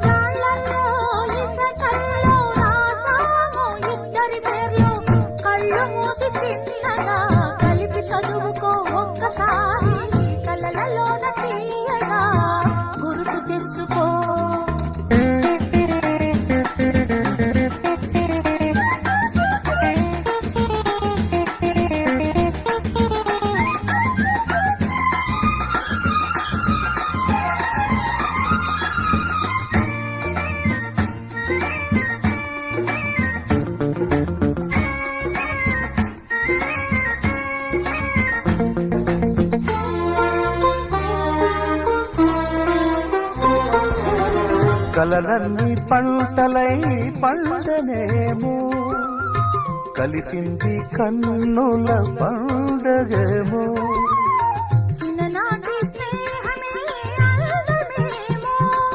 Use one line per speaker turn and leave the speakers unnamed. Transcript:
రాళ్ళల్లో ఇసకల్లో రాసాము ఇద్దరి పేర్లు కళ్ళు మూసి చిన్నగా కలిపి చదువుకో ఒక్కసారి కలలలోన తీయగా గుర్తు తెచ్చుకో.
కలలన్నీ పంటలై పండనేమో కలిసింది కన్నుల పండగేమో.